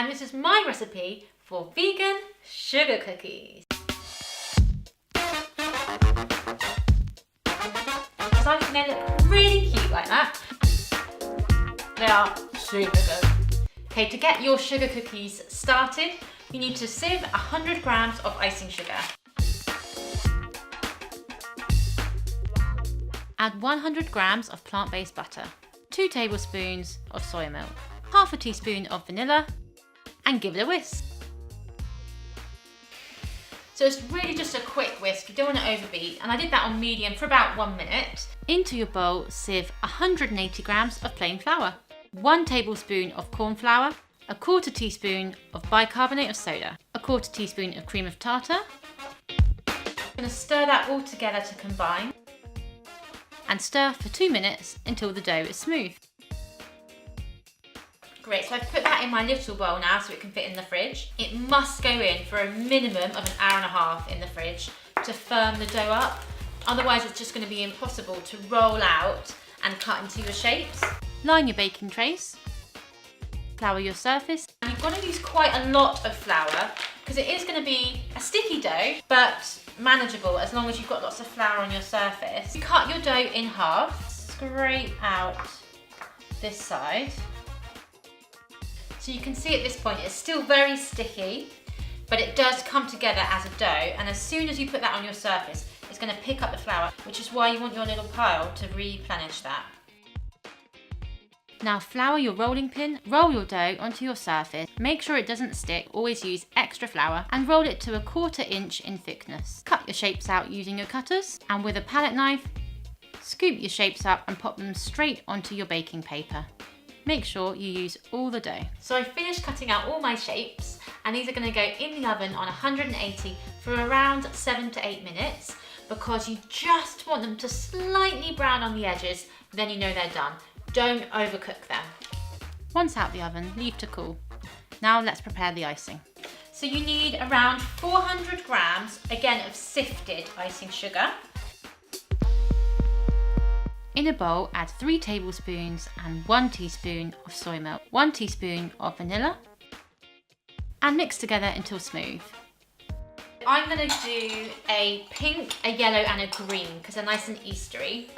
and this is my recipe for vegan sugar cookies. So I think they look really cute like that. They are super good. Okay, to get your sugar cookies started, you need to sieve 100 grams of icing sugar. Add 100 grams of plant-based butter, 2 tablespoons of soya milk, half a teaspoon of vanilla, and give it a whisk. So it's really just a quick whisk, you don't want to overbeat, and I did that on medium for about 1 minute. Into your bowl, sieve 180 grams of plain flour, 1 tablespoon of corn flour, a quarter teaspoon of bicarbonate of soda, a quarter teaspoon of cream of tartar. I'm going to stir that all together to combine, and stir for 2 minutes until the dough is smooth. Great, so I've put that in my little bowl now so it can fit in the fridge. It must go in for a minimum of an hour and a half in the fridge to firm the dough up. Otherwise it's just going to be impossible to roll out and cut into your shapes. Line your baking trays, flour your surface. And you've got to use quite a lot of flour because it is going to be a sticky dough, but manageable as long as you've got lots of flour on your surface. You cut your dough in half, scrape out this side. So you can see at this point it's still very sticky, but it does come together as a dough, and as soon as you put that on your surface, it's going to pick up the flour, which is why you want your little pile to replenish that. Now flour your rolling pin, roll your dough onto your surface, make sure it doesn't stick, always use extra flour, and roll it to a 1/4 inch in thickness. Cut your shapes out using your cutters, and with a palette knife, scoop your shapes up and pop them straight onto your baking paper. Make sure you use all the dough. So I finished cutting out all my shapes, and these are going to go in the oven on 180 for around 7 to 8 minutes, because you just want them to slightly brown on the edges, then you know they're done. Don't overcook them. Once out the oven, leave to cool. Now let's prepare the icing. So you need around 400 grams, again, of sifted icing sugar. In a bowl, add 3 tablespoons and 1 teaspoon of soy milk, 1 teaspoon of vanilla, and mix together until smooth. I'm going to do a pink, a yellow and a green because they're nice and Eastery.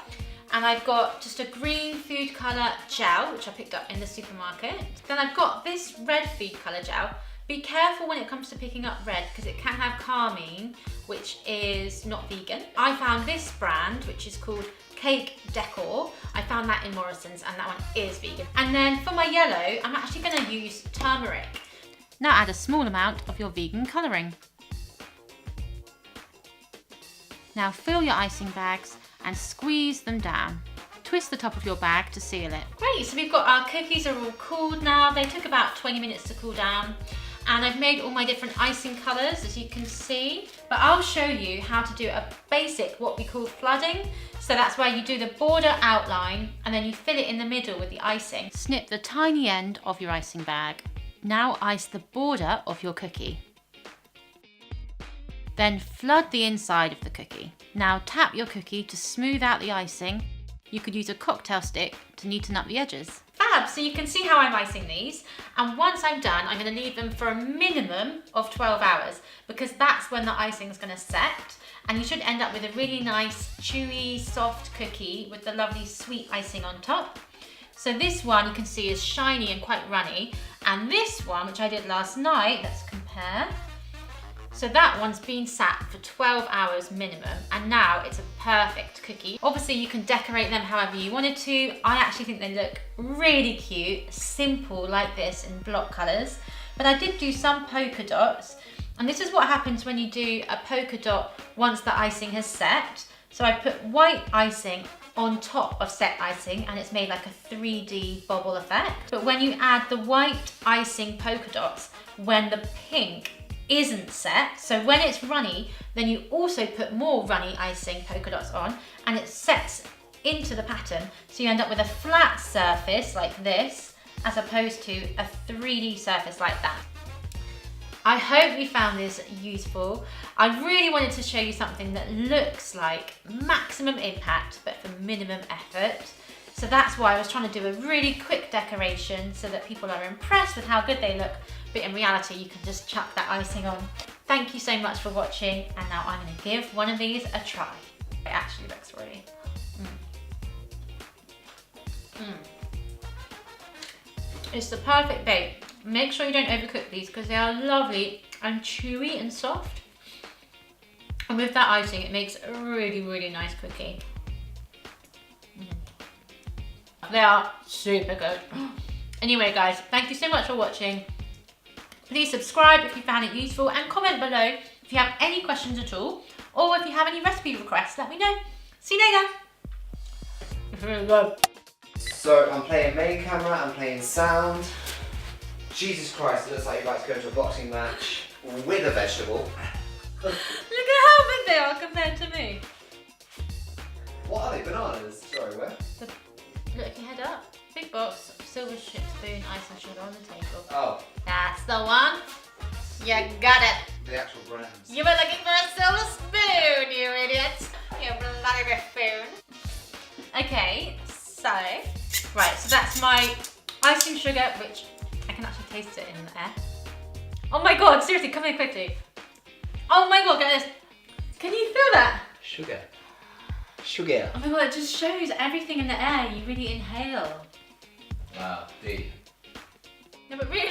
And I've got just a green food colour gel, which I picked up in the supermarket. Then I've got this red food colour gel. Be careful when it comes to picking up red because it can have carmine, which is not vegan. I found this brand, which is called Cake Decor. I found that in Morrison's, and that one is vegan. And then for my yellow, I'm actually going to use turmeric. Now add a small amount of your vegan colouring. Now fill your icing bags and squeeze them down. Twist the top of your bag to seal it. Great, so we've got our cookies are all cooled now. They took about 20 minutes to cool down. And I've made all my different icing colours, as you can see. But I'll show you how to do a basic, what we call flooding. So that's where you do the border outline and then you fill it in the middle with the icing. Snip the tiny end of your icing bag. Now ice the border of your cookie. Then flood the inside of the cookie. Now tap your cookie to smooth out the icing. You could use a cocktail stick to neaten up the edges. Fab, so you can see how I'm icing these. And once I'm done, I'm going to leave them for a minimum of 12 hours because that's when the icing is going to set. And you should end up with a really nice, chewy, soft cookie with the lovely sweet icing on top. So this one you can see is shiny and quite runny. And this one, which I did last night, let's compare. So that one's been sat for 12 hours minimum, and now it's a perfect cookie. Obviously you can decorate them however you wanted to. I actually think they look really cute, simple like this in block colours. But I did do some polka dots, and this is what happens when you do a polka dot once the icing has set. So I put white icing on top of set icing, and it's made like a 3D bubble effect. But when you add the white icing polka dots, when the pink isn't set, so when it's runny, then you also put more runny icing polka dots on, and it sets into the pattern, so you end up with a flat surface like this, as opposed to a 3D surface like that. I hope you found this useful. I really wanted to show you something that looks like maximum impact, but for minimum effort. So that's why I was trying to do a really quick decoration so that people are impressed with how good they look, but in reality you can just chuck that icing on. Thank you so much for watching, and now I'm going to give one of these a try. It actually looks really... It's the perfect bake. Make sure you don't overcook these because they are lovely and chewy and soft. And with that icing, it makes a really, really nice cookie. They are super good. Anyway guys, thank you so much for watching. Please subscribe if you found it useful and comment below if you have any questions at all, or if you have any recipe requests, let me know. See you later. It's really good. So I'm playing main camera, I'm playing sound. Jesus Christ, it looks like you're about to go to a boxing match with a vegetable. Look at how big they are compared to me. What are they? Bananas? Sorry, where? Look your head up. Big box, silver spoon, icing sugar on the table. Oh. That's the one. You got it. The actual brands. You were looking for a silver spoon, you idiot. You bloody buffoon. Okay, so, right, so that's my icing sugar, which I can actually taste it in the air. Oh my god, seriously, come here quickly. Oh my god, guys. Can you feel that? Sugar. Sugar. Oh my god, it just shows everything in the air. You really inhale. Wow, deep. No, but really.